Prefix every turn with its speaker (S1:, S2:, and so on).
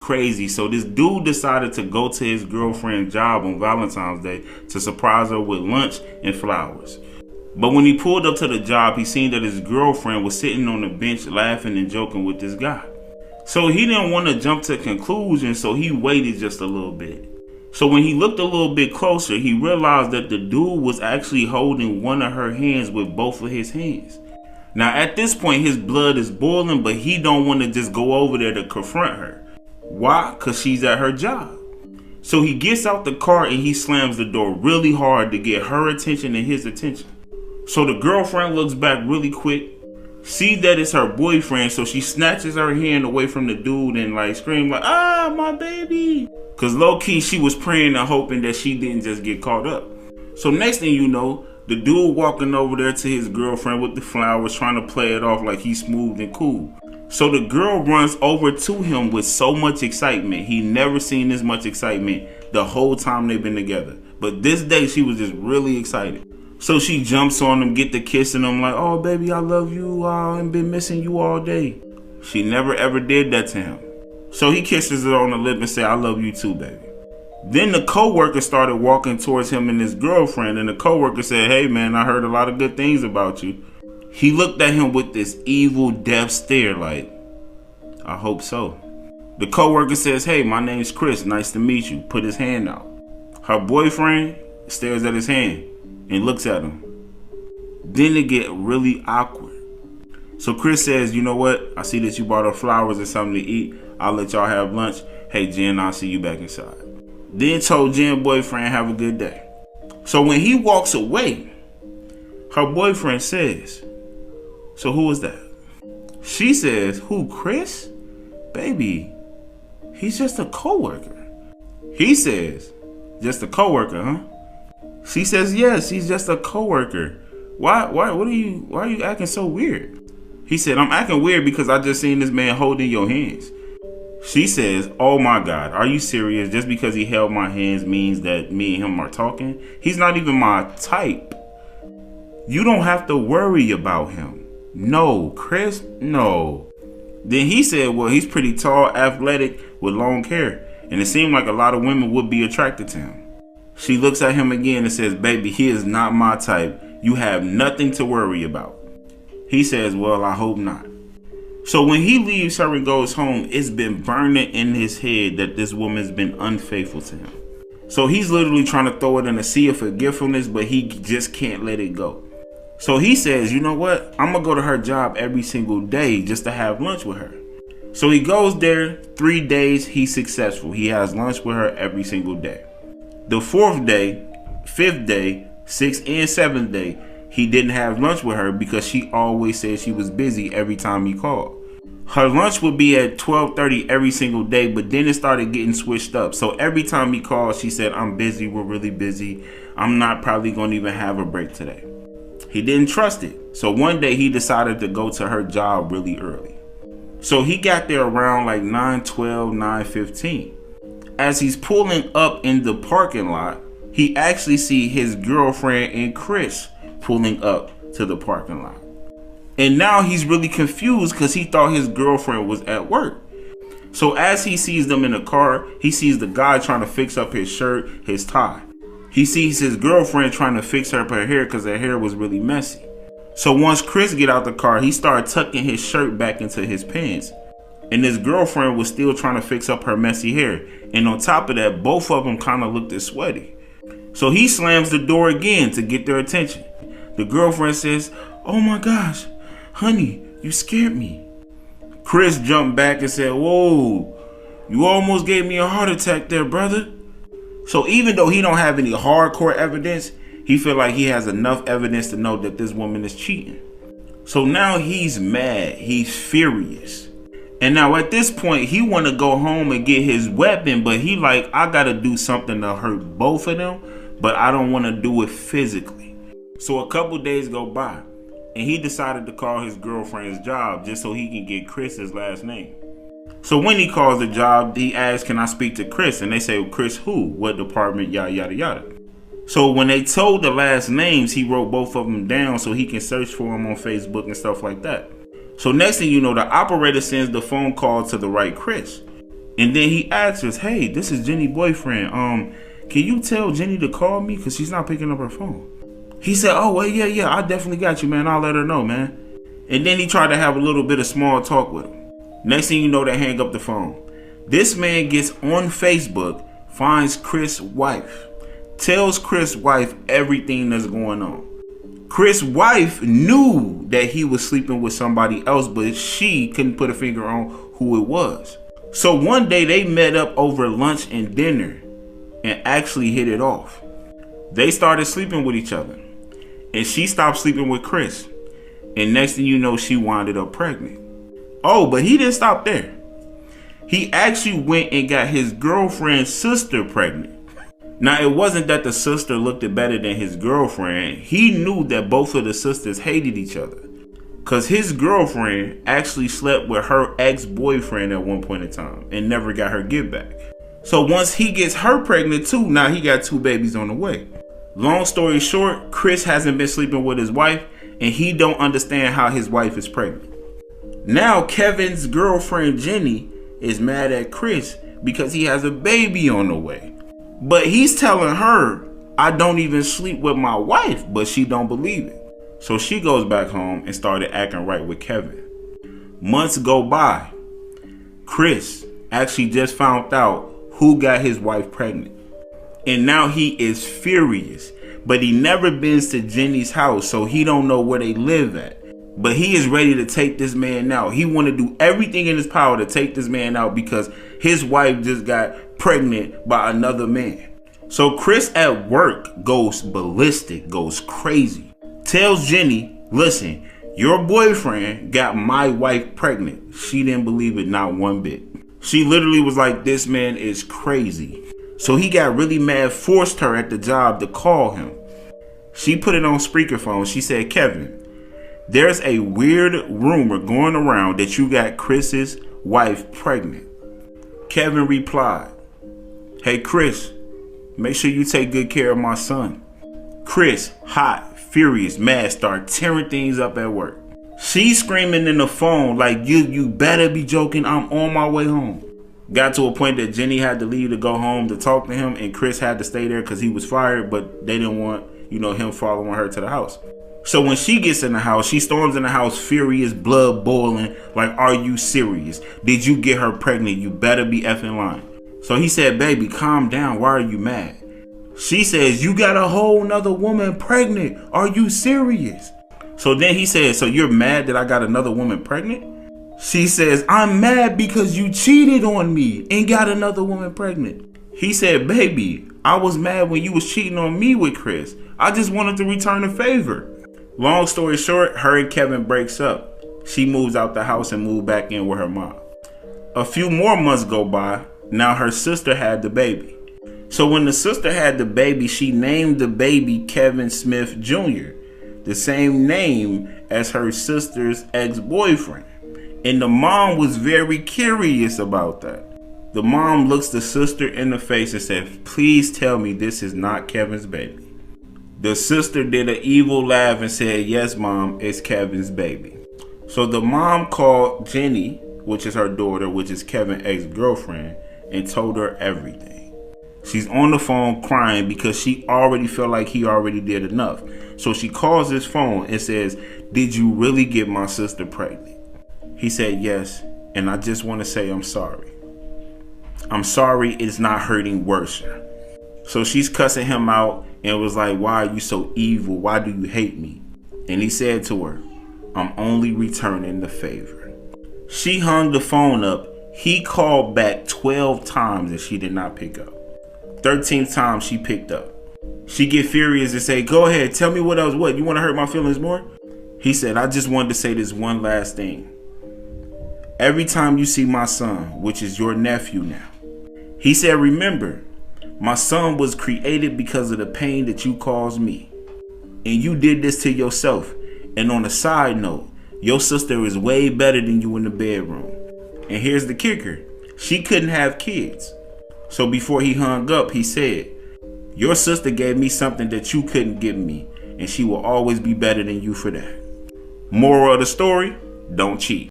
S1: crazy. So this dude decided to go to his girlfriend's job on Valentine's Day to surprise her with lunch and flowers. But when he pulled up to the job, he seen that his girlfriend was sitting on the bench laughing and joking with this guy. So he didn't want to jump to conclusions, so he waited just a little bit. So when he looked a little bit closer, he realized that the dude was actually holding one of her hands with both of his hands. Now at this point, his blood is boiling, but he don't want to just go over there to confront her. Why? Because she's at her job. So he gets out the car and he slams the door really hard to get her attention and his attention. So the girlfriend looks back really quick, sees that it's her boyfriend, so she snatches her hand away from the dude and like screams like, "Ah, my baby!" Because low-key she was praying and hoping that she didn't just get caught up. So next thing you know, the dude walking over there to his girlfriend with the flowers, trying to play it off like he's smooth and cool. So the girl runs over to him with so much excitement. He never seen this much excitement the whole time they've been together. But this day she was just really excited. So she jumps on him, get to kissing him like, "Oh baby, I love you. I've been missing you all day." She never ever did that to him. So he kisses her on the lip and said, "I love you too, baby." Then the coworker started walking towards him and his girlfriend, and the coworker said, "Hey man, I heard a lot of good things about you." He looked at him with this evil death stare like, "I hope so." The coworker says, "Hey, my name's Chris. Nice to meet you." Put his hand out. Her boyfriend stares at his hand and looks at him. Then it get really awkward. So Chris says, "You know what? I see that you bought her flowers and something to eat. I'll let y'all have lunch. Hey Jen, I'll see you back inside." Then told Jen boyfriend, "Have a good day." So when he walks away, her boyfriend says, "So who was that?" She says, "Who, Chris? Baby, he's just a coworker." He says, "Just a coworker, huh?" She says, "Yes, he's just a coworker. Why are you acting so weird?" He said, "I'm acting weird because I just seen this man holding your hands." She says, "Oh my God, are you serious? Just because he held my hands means that me and him are talking? He's not even my type. You don't have to worry about him." "No, Chris, no." Then he said, "Well, he's pretty tall, athletic, with long hair, and it seemed like a lot of women would be attracted to him." She looks at him again and says, "Baby, he is not my type. You have nothing to worry about." He says, "Well, I hope not." So when he leaves her and goes home, it's been burning in his head that this woman's been unfaithful to him. So he's literally trying to throw it in a sea of forgetfulness, but he just can't let it go. So he says, "You know what? I'm gonna go to her job every single day just to have lunch with her." So he goes there 3 days, he's successful. He has lunch with her every single day. The 4th day, 5th day, 6th and 7th day, he didn't have lunch with her because she always said she was busy every time he called. Her lunch would be at 12:30 every single day, but then it started getting switched up. So every time he called, she said, "I'm busy, we're really busy. I'm not probably gonna even have a break today." He didn't trust it. So one day he decided to go to her job really early. So he got there around like 9:12, 9:15. As he's pulling up in the parking lot, he actually see his girlfriend and Chris pulling up to the parking lot. And now he's really confused because he thought his girlfriend was at work. So as he sees them in the car, he sees the guy trying to fix up his shirt, his tie. He sees his girlfriend trying to fix up her hair because her hair was really messy. So once Chris get out the car, he started tucking his shirt back into his pants. And his girlfriend was still trying to fix up her messy hair. And on top of that, both of them kind of looked sweaty. So he slams the door again to get their attention. The girlfriend says, "Oh my gosh, honey, you scared me." Chris jumped back and said, "Whoa, you almost gave me a heart attack there, brother." So even though he don't have any hardcore evidence, he feel like he has enough evidence to know that this woman is cheating. So now he's mad, he's furious. And now at this point, he want to go home and get his weapon, but he like, I got to do something to hurt both of them, but I don't want to do it physically. So a couple days go by, and he decided to call his girlfriend's job just so he can get Chris's last name. So when he calls the job, he asks, "Can I speak to Chris?" And they say, "Well, Chris who? What department? Yada, yada, yada." So when they told the last names, he wrote both of them down so he can search for them on Facebook and stuff like that. So next thing you know, the operator sends the phone call to the right Chris. And then he asks us, hey, this is Jenny's boyfriend. Can you tell Jenny to call me? Because she's not picking up her phone. He said, oh, well, yeah, I definitely got you, man. I'll let her know, man. And then he tried to have a little bit of small talk with him. Next thing you know, they hang up the phone. This man gets on Facebook, finds Chris' wife, tells Chris' wife everything that's going on. Chris' wife knew that he was sleeping with somebody else, but she couldn't put a finger on who it was. So one day they met up over lunch and dinner and actually hit it off. They started sleeping with each other. And she stopped sleeping with Chris. And next thing you know, she wound up pregnant. Oh, but he didn't stop there. He actually went and got his girlfriend's sister pregnant. Now, it wasn't that the sister looked better than his girlfriend. He knew that both of the sisters hated each other. Because his girlfriend actually slept with her ex-boyfriend at one point in time and never got her get back. So once he gets her pregnant too, now he got 2 babies on the way. Long story short, Chris hasn't been sleeping with his wife and he don't understand how his wife is pregnant. Now Kevin's girlfriend Jenny is mad at Chris because he has a baby on the way. But he's telling her, I don't even sleep with my wife, but she don't believe it. So she goes back home and started acting right with Kevin. Months go by. Chris actually just found out who got his wife pregnant. And now he is furious. But he never been to Jenny's house, so he don't know where they live at. But he is ready to take this man out. He want to do everything in his power to take this man out because his wife just got pregnant by another man. So Chris at work goes ballistic, goes crazy. Tells Jenny, listen, your boyfriend got my wife pregnant. She didn't believe it not one bit. She literally was like, this man is crazy. So he got really mad, forced her at the job to call him. She put it on speakerphone. She said, Kevin, there's a weird rumor going around that you got Chris's wife pregnant. Kevin replied, hey, Chris, make sure you take good care of my son. Chris, hot, furious, mad, start tearing things up at work. She's screaming in the phone like, you better be joking. I'm on my way home. Got to a point that Jenny had to leave to go home to talk to him, and Chris had to stay there because he was fired, but they didn't want, him following her to the house. So when she gets in the house, she storms in the house furious, blood boiling, like, are you serious? Did you get her pregnant? You better be effing lying. So he said, baby, calm down. Why are you mad? She says, you got a whole nother woman pregnant. Are you serious? So then he says, so you're mad that I got another woman pregnant? She says, I'm mad because you cheated on me and got another woman pregnant. He said, baby, I was mad when you was cheating on me with Chris. I just wanted to return a favor. Long story short, her and Kevin breaks up. She moves out the house and moves back in with her mom. A few more months go by. Now her sister had the baby. So when the sister had the baby, she named the baby Kevin Smith Jr., the same name as her sister's ex-boyfriend. And the mom was very curious about that. The mom looks the sister in the face and said, please tell me this is not Kevin's baby. The sister did an evil laugh and said, yes, mom, it's Kevin's baby. So the mom called Jenny, which is her daughter, which is Kevin's ex-girlfriend, and told her everything. She's on the phone crying because she already felt like he already did enough. So she calls his phone and says, did you really get my sister pregnant? He said, yes, and I just want to say I'm sorry. I'm sorry it's not hurting worse. So she's cussing him out and was like, why are you so evil? Why do you hate me? And he said to her, I'm only returning the favor. She hung the phone up. He called back 12 times and she did not pick up. 13th time she picked up. She get furious and say, go ahead, tell me what else. What, you want to hurt my feelings more? He said, I just wanted to say this one last thing. Every time you see my son, which is your nephew now, he said, remember, my son was created because of the pain that you caused me. And you did this to yourself. And on a side note, your sister is way better than you in the bedroom. And here's the kicker. She couldn't have kids. So before he hung up, he said, your sister gave me something that you couldn't give me. And she will always be better than you for that. Moral of the story, don't cheat.